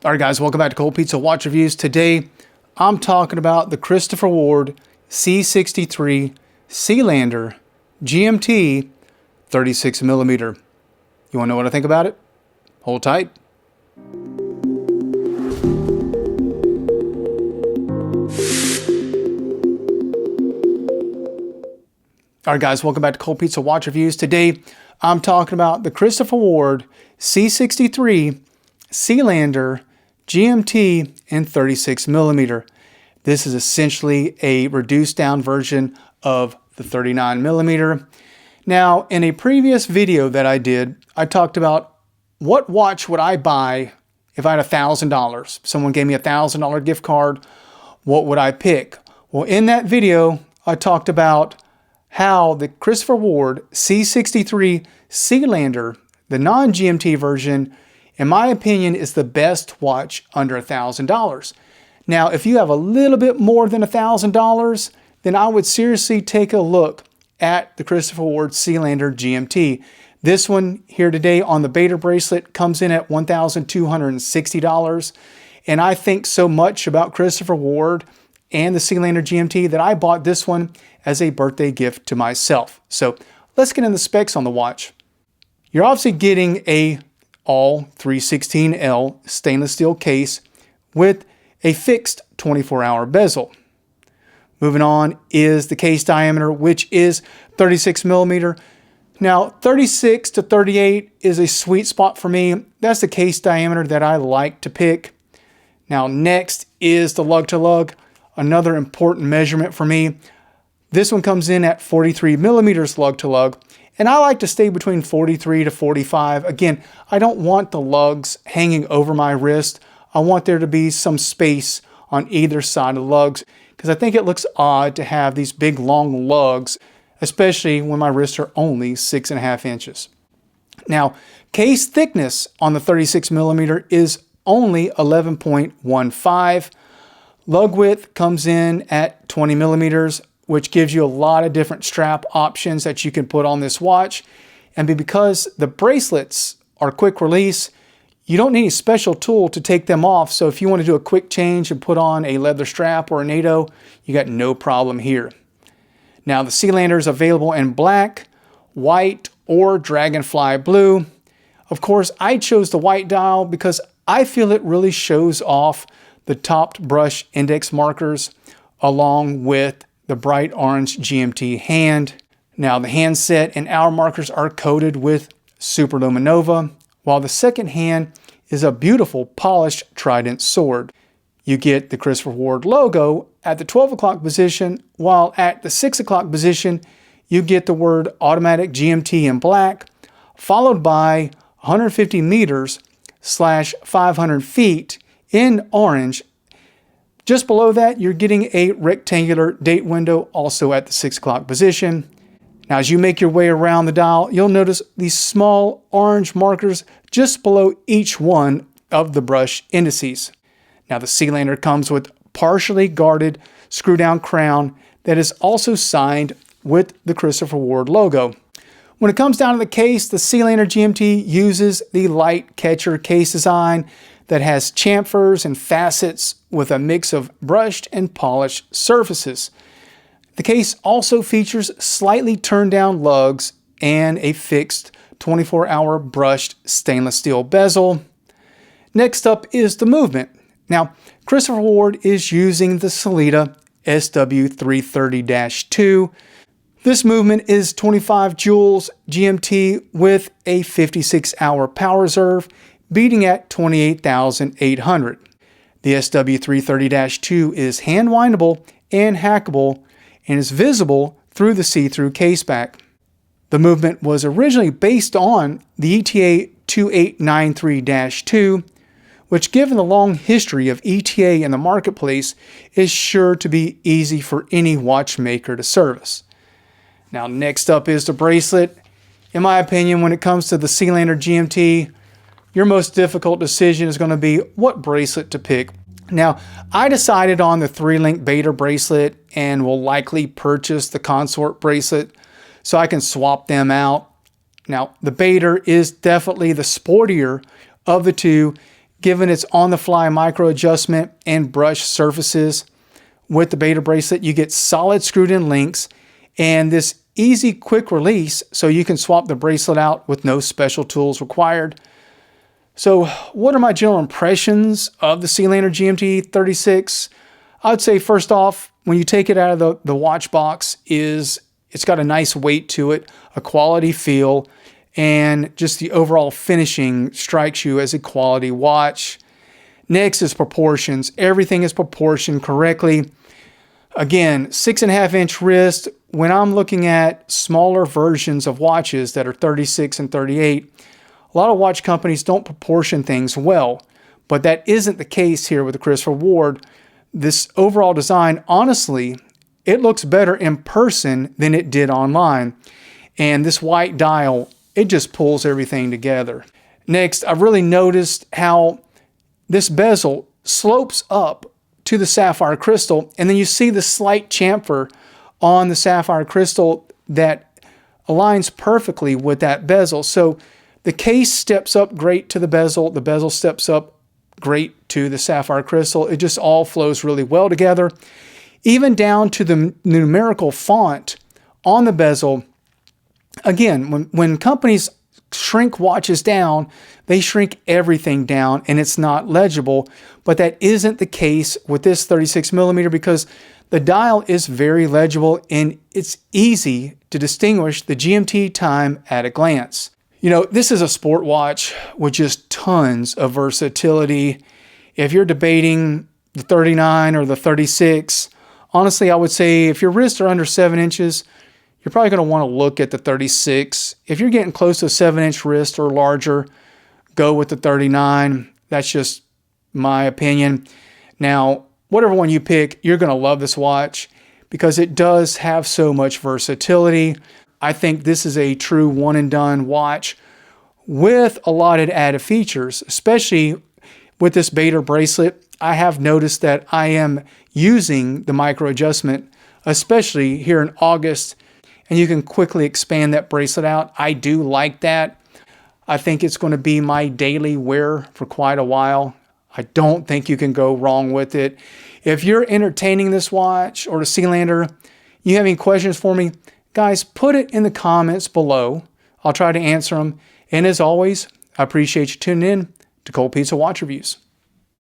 All right, guys, welcome back to Cold Pizza Watch Reviews. Today, I'm talking about the Christopher Ward C63 Sealander GMT 36mm. You want to know what I think about it? Hold tight. All right, guys, welcome back to Cold Pizza Watch Reviews. Today, I'm talking about the Christopher Ward C63 Sealander GMT in 36mm. This is essentially a reduced down version of the 39mm. Now, in a previous video that I did, I talked about what watch would I buy if I had $1,000. Someone gave me a $1,000 gift card. What would I pick? Well, in that video, I talked about how the Christopher Ward C63 Sealander, the non-GMT version, in my opinion, is the best watch under $1,000. Now, if you have a little bit more than $1,000, then I would seriously take a look at the Christopher Ward Sealander GMT. This one here today on the Bader Bracelet comes in at $1,260. And I think so much about Christopher Ward and the Sealander GMT that I bought this one as a birthday gift to myself. So let's get into the specs on the watch. You're obviously getting a all 316L stainless steel case with a fixed 24-hour bezel. Moving on is the case diameter, which is 36mm. Now, 36 to 38 is a sweet spot for me. That's the case diameter that I like to pick. Now, next is the lug to lug, another important measurement for me. This one comes in at 43mm lug to lug. And I like to stay between 43 to 45. Again, I don't want the lugs hanging over my wrist. I want there to be some space on either side of the lugs because I think it looks odd to have these big long lugs, especially when my wrists are only 6.5 inches. Now, case thickness on the 36mm is only 11.15. Lug width comes in at 20mm, which gives you a lot of different strap options that you can put on this watch. And because the bracelets are quick release, you don't need a special tool to take them off. So if you want to do a quick change and put on a leather strap or a NATO, you got no problem here. Now the Sealander is available in black, white, or dragonfly blue. Of course, I chose the white dial because I feel it really shows off the topped brush index markers along with the bright orange GMT hand. Now the handset and hour markers are coated with Superluminova, while the second hand is a beautiful polished trident sword. You get the Christopher Ward logo at the 12 o'clock position, while at the 6 o'clock position, you get the word automatic GMT in black, followed by 150 meters / 500 feet in orange. Just below that, you're getting a rectangular date window also at the 6 o'clock position. Now, as you make your way around the dial, you'll notice these small orange markers just below each one of the brush indices. Now, the Sealander comes with partially guarded screw-down crown that is also signed with the Christopher Ward logo. When it comes down to the case, the Sealander GMT uses the light catcher case design that has chamfers and facets with a mix of brushed and polished surfaces. The case also features slightly turned down lugs and a fixed 24-hour brushed stainless steel bezel. Next up is the movement. Now, Christopher Ward is using the Sellita SW330-2. This movement is 25 joules GMT with a 56-hour power reserve, beating at 28,800. The SW330-2 is hand windable and hackable and is visible through the see-through case back. The movement was originally based on the ETA 2893-2, which, given the long history of ETA in the marketplace, is sure to be easy for any watchmaker to service. Now, next up is the bracelet. In my opinion, when it comes to the Sealander GMT, your most difficult decision is going to be what bracelet to pick. Now, I decided on the 3-link Bader bracelet and will likely purchase the consort bracelet so I can swap them out. Now, the Bader is definitely the sportier of the two, given its on-the-fly micro adjustment and brush surfaces. With the Bader Bracelet, you get solid screwed-in links and this easy, quick release, so you can swap the bracelet out with no special tools required. So what are my general impressions of the Sealander GMT 36? I would say first off, when you take it out of the watch box, it's got a nice weight to it, a quality feel, and just the overall finishing strikes you as a quality watch. Next is proportions. Everything is proportioned correctly. Again, 6.5-inch wrist. When I'm looking at smaller versions of watches that are 36 and 38, a lot of watch companies don't proportion things well, but that isn't the case here with the Christopher Ward. This overall design, honestly, it looks better in person than it did online. And this white dial, it just pulls everything together. Next, I've really noticed how this bezel slopes up to the sapphire crystal, and then you see the slight chamfer on the sapphire crystal that aligns perfectly with that bezel. So the case steps up great to the bezel steps up great to the sapphire crystal. It just all flows really well together. Even down to the numerical font on the bezel. Again, when companies shrink watches down, they shrink everything down and it's not legible, but that isn't the case with this 36mm because the dial is very legible and it's easy to distinguish the GMT time at a glance. You know, this is a sport watch with just tons of versatility. If you're debating the 39 or the 36, honestly, I would say if your wrists are under 7 inches, you're probably going to want to look at the 36. If you're getting close to a 7-inch wrist or larger, go with the 39. That's just my opinion. Now, whatever one you pick, you're going to love this watch because it does have so much versatility. I think this is a true one-and-done watch with a lot of added features, especially with this Bader Bracelet. I have noticed that I am using the micro adjustment, especially here in August, and you can quickly expand that bracelet out. I do like that. I think it's going to be my daily wear for quite a while. I don't think you can go wrong with it. If you're entertaining this watch or the Sealander, you have any questions for me, guys, put it in the comments below. I'll try to answer them. And as always, I appreciate you tuning in to Cold Pizza Watch Reviews.